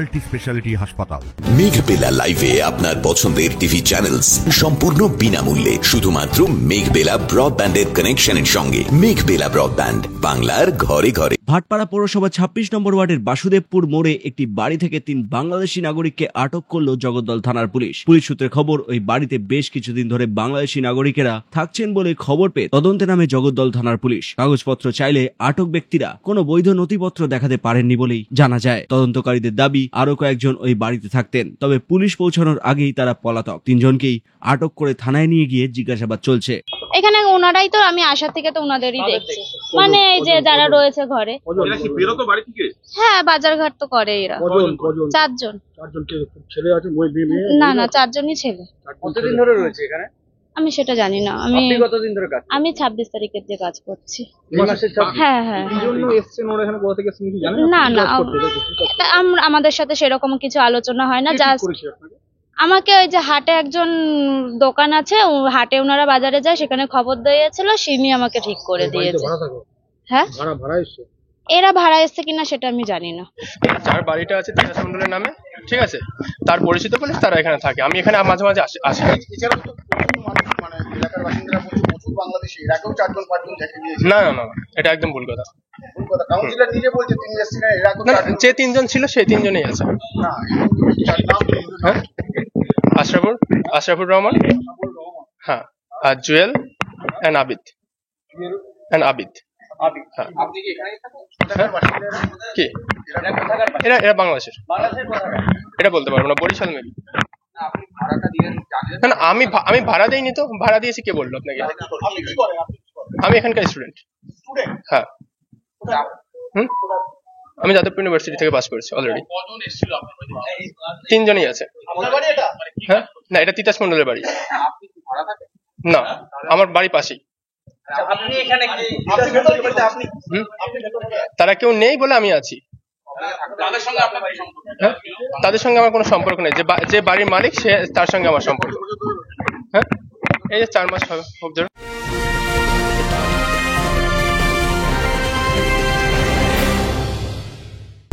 Multi speciality হাসপাতাল। মেঘবেলা লাইভে আপনার পছন্দের টিভি চ্যানেলস সম্পূর্ণ বিনামূল্যে, শুধুমাত্র মেঘবেলা ব্রডব্যান্ডের কানেকশনের সঙ্গে। মেঘবেলা ব্রডব্যান্ড, বাংলার ঘরে ঘরে। ভাটপাড়া পৌরসভা 26 নম্বর ওয়ার্ডের বাসুদেবপুর মোড়ে একটি বাড়ি থেকে 3 বাংলাদেশি নাগরিককে আটক করল জগদ্দল থানার পুলিশ। পুলিশ সূত্রে খবর, ওই বাড়িতে বেশ কিছুদিন ধরে বাংলাদেশি নাগরিকেরা থাকছেন বলে খবর পেয়ে তদন্তে নামে জগদ্দল থানার পুলিশ। কাগজপত্র চাইলে আটক ব্যক্তিরা কোনো বৈধ নথিপত্র দেখাতে পারেননি বলেই জানা যায়। তদন্তকারীদের দাবি, আরো কয়েকজন ওই বাড়িতে থাকতেন, তবে পুলিশ পৌঁছানোর আগেই তারা পলাতক। 3 জনকেই আটক করে থানায় নিয়ে গিয়ে জিজ্ঞাসাবাদ চলছে। এখানে ওনারাই তো, আমি আসার থেকে তো ওনাদেরই দেখছি, মানে এই যে যারা রয়েছে ঘরে। হ্যাঁ, বাজার ঘাট তো করে এরা। 4 জন। না না, 4 জনই ছেলে। কতদিন ধরে রয়েছে এখানে আমি সেটা জানি না। কতদিন ধরে কাজ? আমি 26 তারিখের যে কাজ করছি। হ্যাঁ হ্যাঁ। না না, আমাদের সাথে সেরকম কিছু আলোচনা হয় না। জাস্ট আমাকে ওই যে হাটে একজন দোকান আছে, হাটে ওনারা বাজারে যায়, সেখানে খবর দিয়েছিল, সিনি আমাকে ঠিক করে দিয়েছে। হ্যাঁ, এরা ভাড়া এসছে কিনা সেটা আমি জানি না। যার বাড়িটা আছে তিতাস মন্ডলের নামে, ঠিক আছে, তার পরিচিত পুলিশ তারা এখানে থাকে। আমি এখানে মাঝে মাঝে আসি। না না না, এটা একদম ভুল কথা। যে 3 জন ছিল সেই 3 জনই আছে। হ্যাঁ, আশরাফুর রহমান, হ্যাঁ, আর জুয়েল এন্ড আবিদ। কি এরা বাংলাদেশের? এটা বলতে পারবো না, বরিশাল মেবি। না, আমি ভাড়া দিইনি তো। ভাড়া দিয়েছি কে বললো আপনাকে? আমি এখানকার স্টুডেন্ট। হ্যাঁ, আমি যাদবপুর ইউনিভার্সিটি থেকে পাস করেছি অলরেডি। 3 জনই আছে। হ্যাঁ, না, এটা তিতাস মন্ডলের বাড়ি। না, আমার বাড়ি পাশেই। তারা কেউ নেই বলে আমি আছি। তাদের সঙ্গে আমার কোনো সম্পর্ক নেই। যে বাড়ির মালিক, সে তার সঙ্গে আমার সম্পর্ক। হ্যাঁ, এই যে 4 মাস হবে।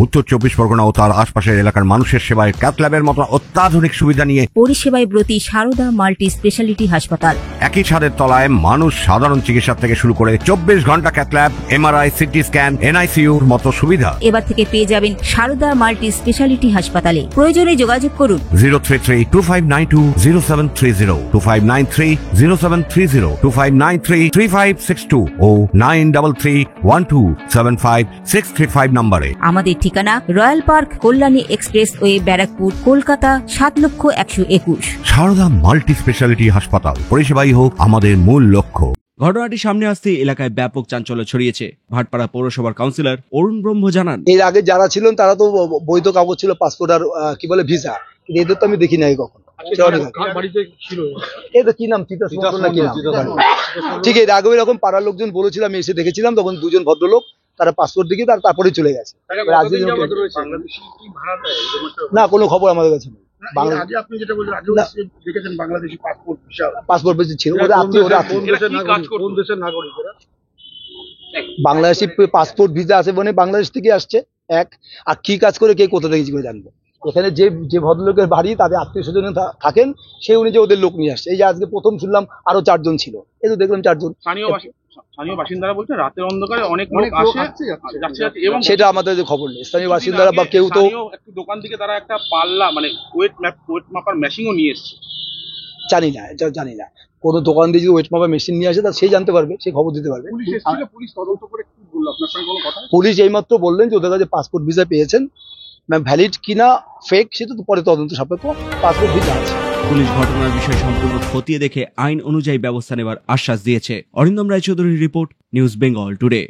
উত্তর 24 পরগনা ও তার আশপাশের এলাকার মানুষের সেবায় ক্যাথল্যাবের মতো অত্যাধুনিক সুবিধা নিয়ে পরিষেবায় ব্রতী সারদা মাল্টি স্পেশালিটি হাসপাতাল। একই ছাদের তলায় মানুষ সাধারণ চিকিৎসা থেকে শুরু করে 24 ঘন্টা ক্যাথল্যাব, এমআরআই, সিটি স্ক্যান, এনআইসিইউর মতো সুবিধা এবার থেকে পেয়ে যাবেন সারদা মাল্টি স্পেশালিটি হাসপাতালে। প্রয়োজনে যোগাযোগ করুন 033-2592-0730, 2593-0730, 2593-3562 ও 9331275635 নম্বরে। আমাদের ঠিকানা Royal Park, Kalyani Expressway, Barrackpore, Kolkata 7,01,21। Sarada multi speciality হাসপাতাল, পরিষেবাই হোক আমাদের মূল লক্ষ্য। ঘটনাটি সামনে আসতেই এলাকায় ব্যাপক চাঞ্চল্য ছড়িয়েছে। ভাটপাড়া পৌরসভার কাউন্সিলর অরুণ ব্রহ্ম জানান, এর আগে যারা ছিলেন তারা তো বৈধ কাগজ ছিল, পাসপোর্ট আর কি বলে ভিসা, কিন্তু এদের তো আমি দেখি নাই কখনো। কি নাম, ঠিক, এর আগে এরকম পাড়ার লোকজন বলেছিল, আমি এসে দেখেছিলাম, তখন 2 জন ভদ্রলোক তারা পাসপোর্ট দিকে তারপরে চলে গেছে। না, কোনো খবর আমাদের কাছে নেই। পাসপোর্ট ছিল, বাংলাদেশি পাসপোর্ট ভিসা আছে, মানে বাংলাদেশ থেকে আসছে। আর কি কাজ করে কে কোথা থেকে জানবো? এখানে যে ভদ্রলোকের বাড়ি, তাদের আত্মীয় স্বজন থাকেন, সেই অনুযায়ী ওদের লোক নিয়ে আসছে। এই যে আজকে প্রথম শুনলাম আরো 4 জন ছিল, এই তো দেখলাম 4 জন। স্থানীয় বাসিন্দারা বলছে রাতের অন্ধকারে অনেক লোক আসে যাচ্ছে, এবং সেটা আমাদের খবর নেই। স্থানীয় বাসিন্দারা বা কেউ তো একটু দোকান থেকে তারা একটা পাল্লা, মানে ওয়েট মাপার মেশিনও নিয়ে এসেছে। জানি না কোনো দোকান দিয়ে যদি ওয়েট মাপার মেশিন নিয়ে আসে, তা সে জানতে পারবে, সে খবর দিতে পারবে। পুলিশ এইমাত্র বললেন যে ওদের কাছে পাসপোর্ট ভিসা পেয়েছেন, ভ্যালিড কিনা ফেক সেটা তো পরে তদন্ত সাপেক্ষ, পাসপোর্ট ভিসা আছে। পুলিশ ঘটনার বিষয় সম্পূর্ণ খতিয়ে দেখে আইন অনুযায়ী ব্যবস্থা নেওয়ার আশ্বাস দিয়েছে। অরিন্দম রায়চৌধুরীর রিপোর্ট, নিউজ বেঙ্গল টুডে।